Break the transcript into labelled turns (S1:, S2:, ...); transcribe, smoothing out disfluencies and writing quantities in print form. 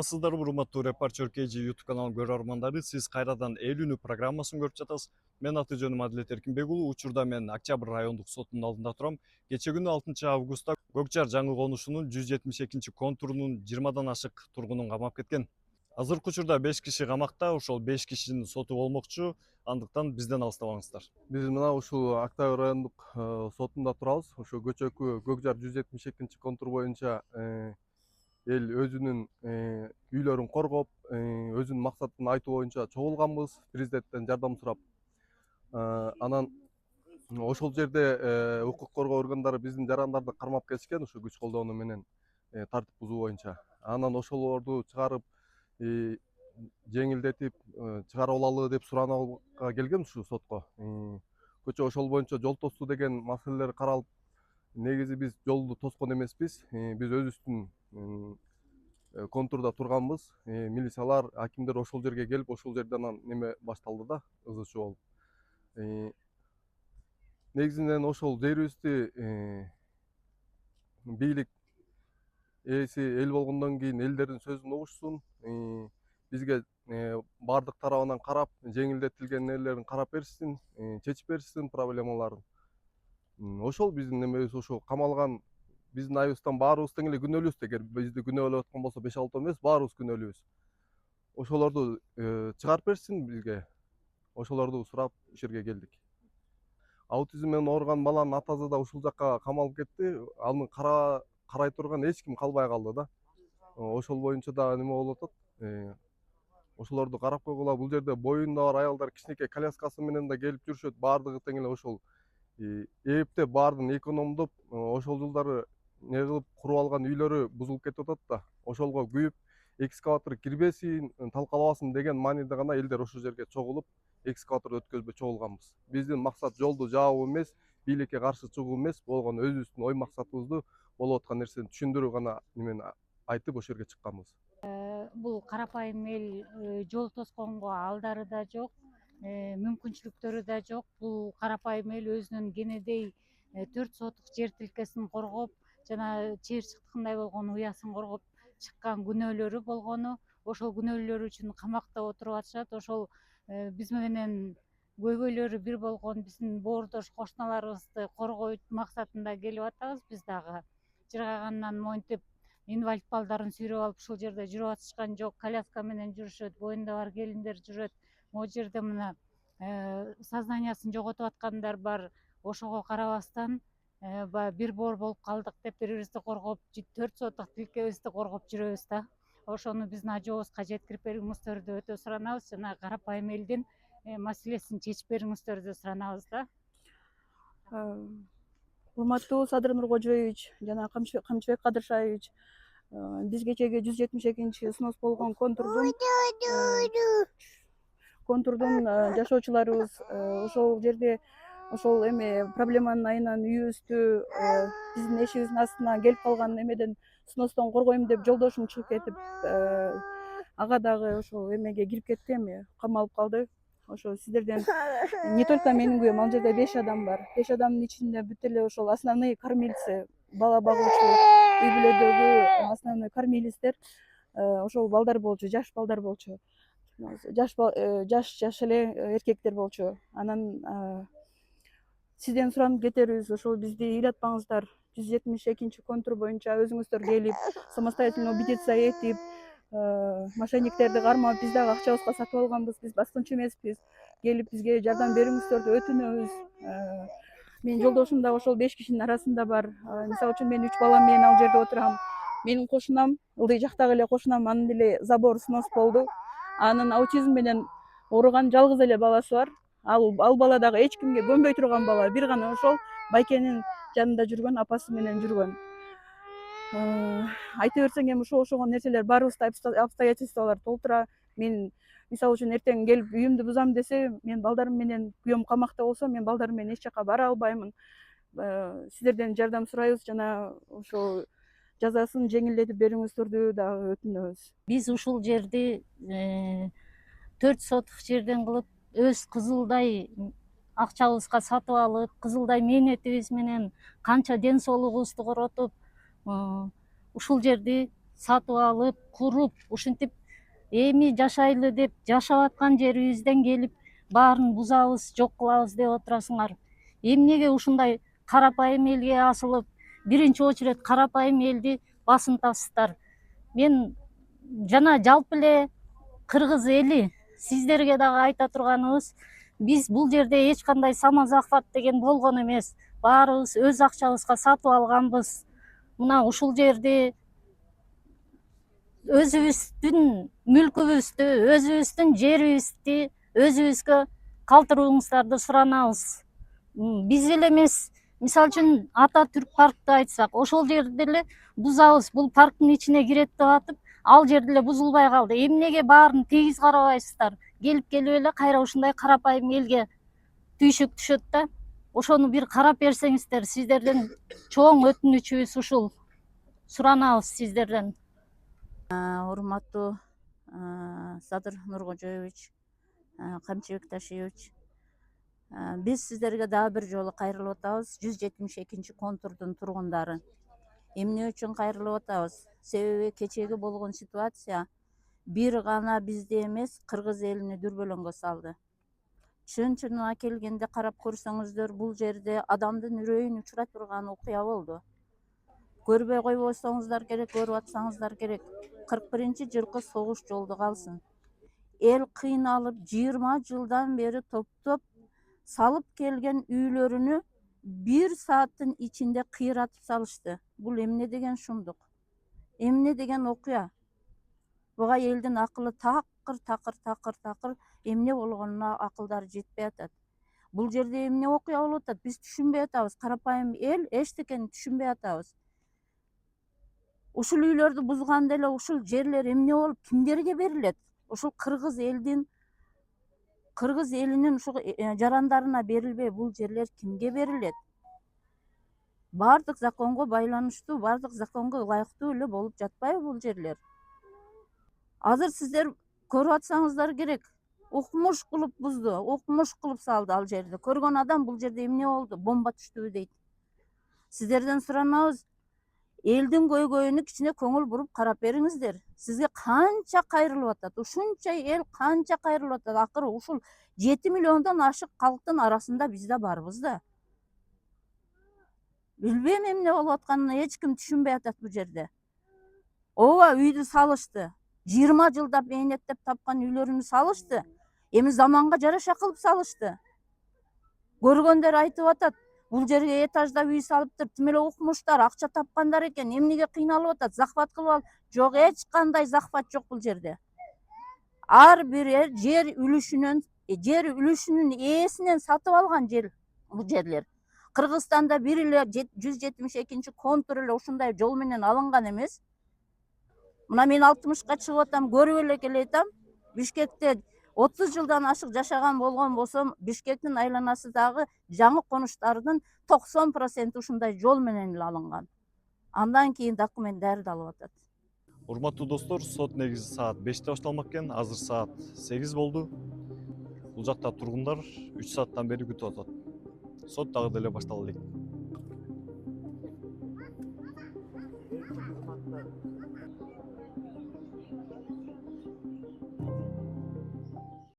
S1: Сыздар урматтуу Репортер KG YouTube каналын көрөрмандары, сиз кайрадан эл үнү программасын көрүп жатасыз. Мен аты жөнүм Адилет Эркинбек уулу. Учурда мен Октябрь райондук сотунун алдында турам. Кече күнү 6 августта Көкжар жаңы конушунун 172 контурунун 20дан ашык тургунун камап кеткен. Азыркы учурда 5 киши камакта, ошол 5 кишинин соту болмокчу. Андыктан бизден алыстабаңыздар.
S2: Биз мына ушул Октябрь райондук сотунда турабыз. Ошо көчөкү Көкжар 172 контур боюнча эл өзүнүн үйлөрүн коргоп, өзүнүн максатын айтуу боюнча чогулганбыз. Президенттен жардам сурап. Анан ошол жерде укук коргоо органдары биздин жарандарды кармап кетишкен, ушу күч колдонуу менен тартип бузуу боюнча. Анан ошолорду чыгарып, жеңилдетип чыгарып алалы деп суранууга келген ушу сотко. Көчө ошол боюнча жол тостуу деген маселелер каралып, негизи биз жолду тоскон эмеспиз. Биз өзүбүздүн контурда турганбыз. Милициялар, акимдер ошол жерге келип, ошол жерден анан неме башталды да, ызы чуу болуп. Негизинен ошол жерибизди бийлик ээси эл болгондон кийин элдердин сөзүн угушсун, бизге баардык тарабынан карап, жеңилдетилген нелерин карап беришсин, чечип беришсин проблемаларын. Ошол биздин немебиз. Ошо камалган биздин айыбыбыздан баарыбыз тең эле күнөөлүүбүз. Эгер бизди күнөөлөп аткан болсо 5-6 эмес, баарыбыз күнөөлүүбүз. Ошолорду чыгарып беришсин бизге. Ошолорду сурап ушул жерге келдик. Аутизм менен ооруган баланын атасы да ушул жакка камалып кетти. Аны карай турган эч ким калбай калды да. Ошол боюнча да неме болуп атат. Ошолорду карап койгула. Бул жерде боюнда бар аялдар кичинекей коляскасы менен да келип жүрүшөт. Баардыгы тең эле ошол эптеп баардыгын экономдоп, ошол жылдары не кылып куруп алган үйлөрү бузулуп кетип атат да. Ошолго күйүп, экскаватор кирбесин, талкалабасын деген мааниде гана элдер ошол жерге чогулуп, экскаватор өткөзбөй чогулганбыз. Биздин максат жолду жаабуу эмес, бийликке каршы чыгуу эмес, болгону өзүбүздүн ой максатыбызды, болуп аткан нерсени түшүндүрүп гана немени айтып ошол жерге чыкканбыз.
S3: Бул карапайым эл жол тосконго алдары да жок, мүмкүнчүлүктөрү да жок. Бул карапайым эл өзүнүн кенедей 4 сотук жер тилкесин коргоп, жана чыйыр чыктыкындай болгон уясын коргоп чыккан күнөөлөрү болгону, ошол күнөөлөр үчүн камакта отуруп атышат. Ошол биз менен көйгөйлөрү бир болгон биздин боордош кошуналарыбызды коргоо максатында келип атабыз. Биз дагы жыргагандан монтип инвалид балдарын сүйрөп алып ушул жерде жүрүп атышкан жок. Коляска менен жүрүшөт, боюнда бар келиндер жүрөт. Могу жерде мына сознаниясын жоготуп аткандар бар. Ошого карабастан баягы бир боор болуп калдык деп бири-бирибизди коргоп, 4 сотук тилкебизди коргоп жүрөбүз да. Ошону биздин ажообузга жеткирип бериңиздерди өтө суранабыз. Жана карапайым элдин маселесин чечип бериңиздерди суранабыз да.
S4: Урматтуу Садыр Нуркожоевич жана Камчыбек Кадыршаевич, биз кечеги 172 снос болгон контурдун жашоочуларыбыз. Ошол жерде ошол эме проблеманын айынан үйүбүздү биздин эшигибиздин астына келип калган эмеден сностон коргойм деп жолдошум чыгып кетип, ага дагы ошол эмеге кирип кетти, эми камалып калды. Ошо сиздерден не только менин күйөөм, ал жерде 5 адам бар. 5 адамдын ичинде бүт эле ошол основные кормильцы, бала багуучу, үй бүлөдөгү основной кормилецтер ошол балдар болчу, жаш балдар болчу. Жаш эле эркектер болчу. Анан сизден суранып кетерибиз, ошол бизди ыйлатпаңыздар. 172 контур боюнча өзүңүздөр келип, самостоятельно убедиться этип, мошенниктерди кармап, биз дагы акчабызга сатып алганбыз. Биз баскынчы эмеспиз. Келип бизге жардам бериңиздерди өтүнөбүз. Менин жолдошум дагы ошол 5 кишинин арасында бар. Мисалы үчүн мен 3 балам менен ал жерде отурам. Менин кошунам, ылдый жактагы эле кошунам, анын деле забор снос болду. Анын аутизм менен ооруган жалгыз эле баласы бар. Ал бала дагы эч кимге көнбөй турган бала. Бир гана ошол байкенин жанында жүргөн, апасы менен жүргөн. Айта берсең эми ошогон нерселер баарыбызда обстоятельстволор толтура. Мен мисалы үчүн эртең келип үйүмдү бузам десе, мен балдарым менен, күйөөм камакта болсо, мен балдарым менен эч жака бара албаймын. Сиздерден жардам сурайбыз жана ошол жазасын жеңилдетип бериңиздерди дагы өтүнөбүз.
S3: Биз ушул жерди 4 сотук жерден кылып, өз кызылдай акчабызга сатып алып, кызылдай мээнетибиз менен канча ден соолугубузду коротуп, ушул жерди сатып алып куруп ушинтип эми жашайлы деп жашап аткан жерибизден келип баарын бузабыз, жок кылабыз деп отурасыңар. Эмнеге ушундай карапайым элге асылып, биринчи очередь карапайым элди басынтасыздар? Мен жана жалпы эле кыргыз эли сиздерге дагы айта турганыбыз, биз бул жерде эч кандай самозахват деген болгон эмес. Баарыбыз өз акчабызга сатып алганбыз. Мына ушул жерди өзүбүздүн мүлкүбүздү, өзүбүздүн жерибизди өзүбүзгө калтырууңуздарды суранабыз. Биз эле эмес, мисалы үчүн Ата Түрк паркты айтсак, ошол жерди эле бузабыз. Бул парктын ичине кирет деп атып, ал жерди эле бузулбай калды. Эмнеге баарын тегиз карабайсыздар? Келип эле кайра ушундай карапайым элге түйшүк түшөт да. Ошону бир карап берсеңиздер, сиздерден чоң өтүнүчүбүз ушул. Суранабыз сиздерден.
S5: Урматтуу Садыр Нуркожоевич, Камчыбек Ташиевич, биз сиздерге дагы бир жолу кайрылып атабыз. 172 контурдун тургундары. Эмне үчүн кайрылып атабыз? Себеби кечеги болгон ситуация бир гана бизде эмес, кыргыз элини дүрбөлөңгө салды. Чын-чынына келгенде карап көрсөңүздөр, бул жерде адамдын үрөйүн учура турган окуя болду. Көрбөй койбосоңуздар керек, көрүп атсаңыздар керек. 41-жылкы согуш жолдо калсын. Эл кыйналып 20 жылдан бери топтоп салып келген үйлөрүнү 1 сааттын ичинде кыйратып салышты. Бул эмне деген шумдук? Эмне деген окуя? Буга элдин акылы такыр, эмне болгонуна акылдары жетпей атат. Бул жерде эмне окуя болуп атат? Биз түшүнбөй атабыз. Карапайым эл эчтекени түшүнбөй атабыз. Ушул үйлөрдү бузганда эле ушул жерлер эмне болуп, кимдерге берилет? Ушул кыргыз элинин ушул жарандарына берилбей, бул жерлер кимге берилет? Бардык законго байланыштуу, бардык законго ылайыктуу эле болуп жатпайбы бул жерлер? Азыр сиздер көрүп атсаңыздар керек. Укмуш кылып бузду, укмуш кылып салды ал жерди. Көргөн адам бул жерде эмне болду? Бомба түштүбү дейт. Сиздерден суранабыз, элдин көйгөйүнө кичине көңүл буруп карап бериңиздер. Сизге канча кайрылып атат? Ушунча эл канча кайрылып атат? Акыры ушул 7 миллиондон ашык калктын арасында биз да барбыз да. Билбейм эмне болуп атканын эч ким түшүнбөй атат бул жерде. Ооба, үйдү салышты. 20 жылда мээнеттеп тапкан үйлөрүнү салышты. Эми заманга жараша кылып салышты. Көргөндөр айтып атат, бул жерге этажда үй салыптыр, тим эле укмуштар, акча тапкандар экен, эмнеге кыйналып атат, захват кылып ал. Жок, эч кандай захват жок бул жерде. Ар бир жер үлүшүнүн ээсинен сатып алган жер бул жерлер. Кыргызстанда бир эле 172 контур эле ушундай жол менен алынган эмес. Мына мен 60-ка чыгып атам, көрүп эле келатам. Бишкекте 30 жылдан ашык жашаган болгон болсом, Бишкектин айланасы дагы жаңы конуштардын 90% ушундай жол менен эле алынган. Андан кийин документтери да алып атат.
S1: Урматтуу достор, сот негизи саат 5-те башталмак экен. Азыр саат 8 болду. Бул жакта тургундар 3 сааттан бери күтүп атат. Сот дагы деле баштала элек.